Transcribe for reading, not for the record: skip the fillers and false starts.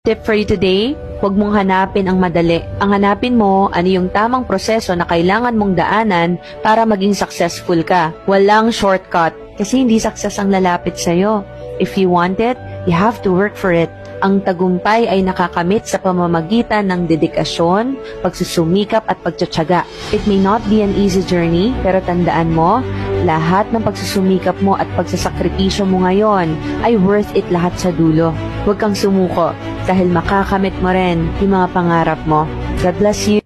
Tip for you today, huwag mong hanapin ang madali. Ang hanapin mo, ano yung tamang proseso na kailangan mong daanan para maging successful ka. Walang shortcut, kasi hindi success ang lalapit sa'yo. If you want it, you have to work for it. Ang tagumpay ay nakakamit sa pamamagitan ng dedikasyon, pagsusumikap at pagtsatsaga. It may not be an easy journey, pero tandaan mo, lahat ng pagsusumikap mo at pagsasakripisyo mo ngayon ay worth it lahat sa dulo. Huwag kang sumuko dahil makakamit mo rin yung mga pangarap mo. God bless you.